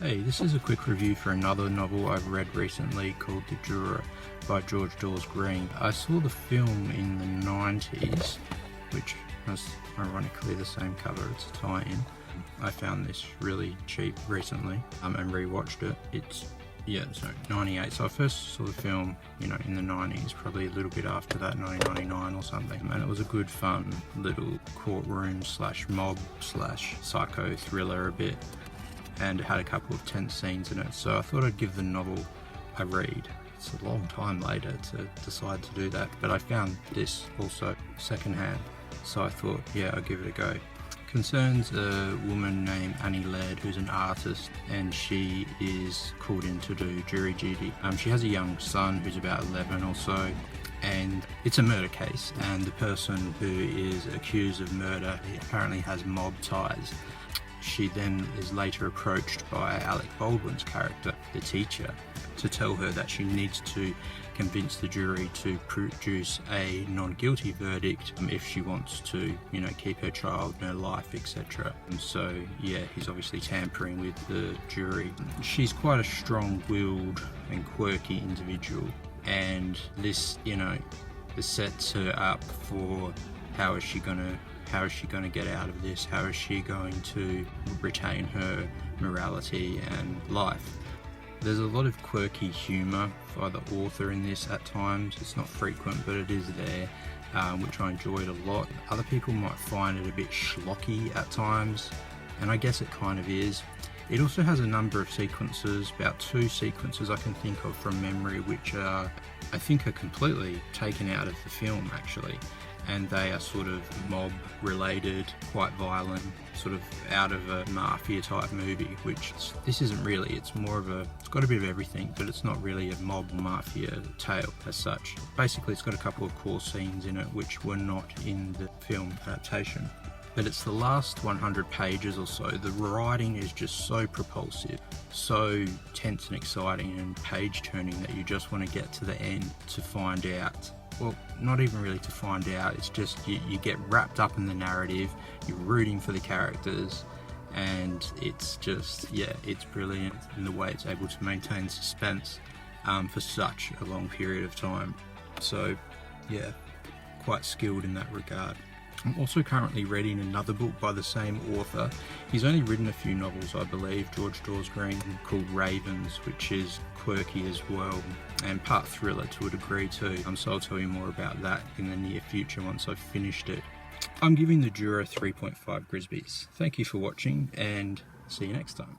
Hey, this is a quick review for another novel I've read recently called The Juror by Dawes. I saw the film in the 90s, which was ironically the same cover, it's a tie-in. I found this really cheap recently and rewatched it. It's 98. So I first saw the film, in the 90s, probably a little bit after that, 1999 or something. And it was a good fun little courtroom / mob / psycho thriller a bit. And it had a couple of tense scenes in it, so I thought I'd give the novel a read. It's a long time later to decide to do that, but I found this also secondhand, so I thought, yeah, I'll give it a go. Concerns a woman named Annie Laird, who's an artist, and she is called in to do jury duty. She has a young son who's about 11 or so, and it's a murder case, and the person who is accused of murder apparently has mob ties. She then is later approached by Alec Baldwin's character, the teacher, to tell her that she needs to convince the jury to produce a non-guilty verdict if she wants to, keep her child in her life, etc. And so, yeah, he's obviously tampering with the jury. She's quite a strong-willed and quirky individual, and this, sets her up for how is she going to get out of this? How is she going to retain her morality and life? There's a lot of quirky humour by the author in this at times. It's not frequent, but it is there, which I enjoyed a lot. Other people might find it a bit schlocky at times, and I guess it kind of is. It also has a number of sequences, about 2 sequences I can think of from memory, which I think are completely taken out of the film actually. And they are sort of mob related, quite violent, sort of out of a mafia type movie, which this isn't really. It's got a bit of everything, but it's not really a mob mafia tale as such. Basically, it's got a couple of core scenes in it which were not in the film adaptation. But it's the last 100 pages or so. The writing is just so propulsive, so tense and exciting and page turning that you just want to get to the end to find out. Well, not even really to find out, it's just you get wrapped up in the narrative, you're rooting for the characters, and it's just, it's brilliant in the way it's able to maintain suspense for such a long period of time. So, yeah, quite skilled in that regard. I'm also currently reading another book by the same author. He's only written a few novels, I believe, Dawes, called Ravens, which is quirky as well, and part thriller to a degree too. So I'll tell you more about that in the near future once I've finished it. I'm giving The Juror 3.5 Grisbys. Thank you for watching, and see you next time.